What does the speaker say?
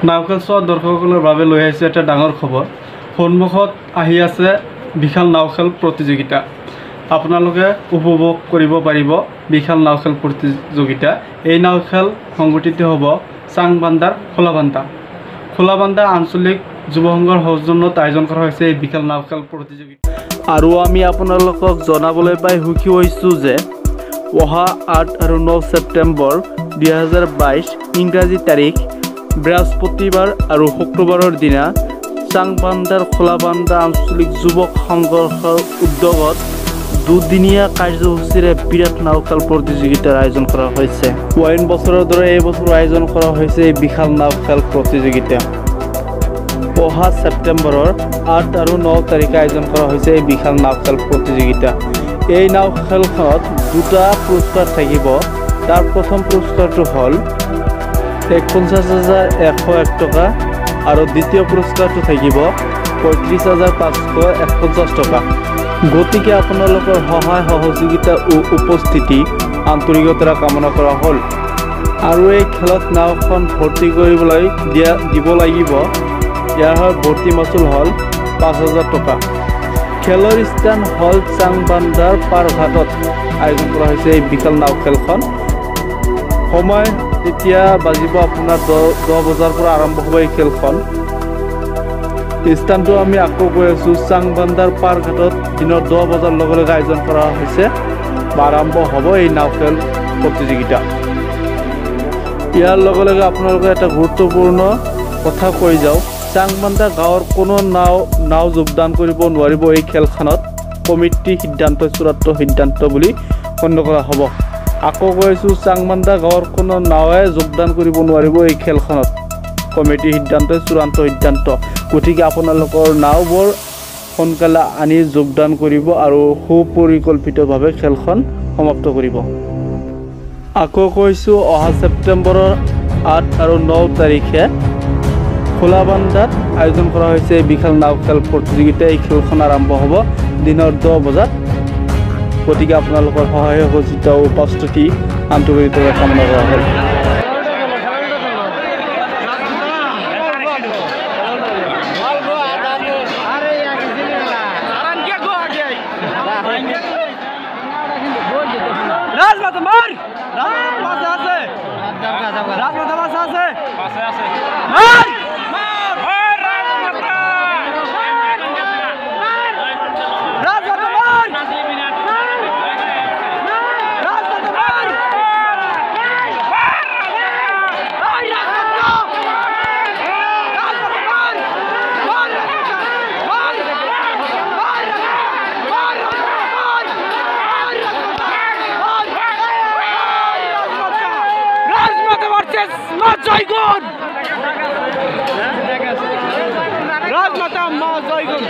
নাওখেল চোৱা দৰ্শকসকলৰ বাবে লৈ আহিছে এটা ডাঙৰ খবৰ। সন্মুখত আহি আছে বিশাল নাওখেল প্ৰতিযোগিতা। আপোনালোকে উপভোগ কৰিব পাৰিব বিশাল নাওখেল প্ৰতিযোগিতা। এই নাওখেল সংগঠিত হ'ব চাংবান্দাৰ খোলাবান্দা আঞ্চলিক যুৱ সংঘৰ সৌজন্যত আয়োজন কৰা হৈছে এই বিশাল নাওখেল প্ৰতিযোগিতা। আৰু আমি আপোনালোকক জনাবলৈ পাই সুখী হৈছোঁ যে অহা 8 আৰু 9 ছেপ্টেম্বৰ 2022 ইংৰাজী তাৰিখ বৃহস্পতিবাৰ আৰু শুক্ৰবাৰৰ দিনা চাংবান্দাৰ খোলাবান্দা আঞ্চলিক যুৱক সংঘৰ্ষৰ উদ্যোগত দুদিনীয়া কাৰ্যসূচীৰে বিৰাট নাওখেল প্ৰতিযোগিতাৰ আয়োজন কৰা হৈছে। অইন বছৰৰ দৰে এই বছৰ আয়োজন কৰা হৈছে এই বিশাল নাওখেল প্ৰতিযোগিতা। অহা ছেপ্টেম্বৰৰ 8 আৰু 9 তাৰিখে আয়োজন কৰা হৈছে এই বিশাল নাওখেল প্ৰতিযোগিতা। এই নাওখেলখনত দুটা পুৰস্কাৰ থাকিব। তাৰ প্ৰথম পুৰস্কাৰটো হ'ল 49,101 টকা আৰু দ্বিতীয় পুৰস্কাৰটো থাকিব 35,551 টকা। গতিকে আপোনালোকৰ সহায় সহযোগিতা ও উপস্থিতি আন্তৰিকতাৰে কামনা কৰা হ'ল। আৰু এই খেলত নাওখন ভৰ্তি কৰিবলৈ দিব লাগিব। ইয়াৰ ভৰ্তি মাচুল হ'ল 5,000 টকা। খেলৰ স্থান হ'ল চাংবান্দাৰ পাৰঘাটত আয়োজন কৰা হৈছে এই বিশাল নাওখেলখন। সময় এতিয়া বাজিব আপোনাৰ 10 বজাৰ পৰা আৰম্ভ হ'ব এই খেলখন। স্থানটো আমি আকৌ কৈ আছোঁ, চাংবান্দাৰ পাৰঘাটত দিনৰ 10 বজাৰ লগে লগে আয়োজন কৰা হৈছে বা আৰম্ভ হ'ব এই নাওখেল প্ৰতিযোগিতা। ইয়াৰ লগে লগে আপোনালোকে এটা গুৰুত্বপূৰ্ণ কথা কৈ যাওঁ, চাংবান্দা গাঁৱৰ কোনো নাও যোগদান কৰিব নোৱাৰিব এই খেলখনত। কমিটিৰ সিদ্ধান্ত চূড়ান্ত সিদ্ধান্ত বুলি গণ্য কৰা হ'ব। আকৌ কৈছোঁ, চাংবান্দা গাঁৱৰ কোনো নাৱে যোগদান কৰিব নোৱাৰিব এই খেলখনত। কমিটিৰ সিদ্ধান্ত চূড়ান্ত সিদ্ধান্ত। গতিকে আপোনালোকৰ নাওবোৰ সোনকালে আনি যোগদান কৰিব আৰু সুপৰিকল্পিতভাৱে খেলখন সমাপ্ত কৰিব। আকৌ কৈছোঁ, অহা ছেপ্টেম্বৰৰ 8 আৰু 9 তাৰিখে খোলাবান্দাত আয়োজন কৰা হৈছে বিশাল নাওখেল প্ৰতিযোগিতা। এই খেলখন আৰম্ভ হ'ব দিনৰ 10 বজাত। গতিকে আপোনালোকৰ সহায় সহযোগিতা ও উপস্থিতি আন্তৰিকতাৰে কামনা কৰা হ'ল। ৰাজমাতা মা জয়গুণ।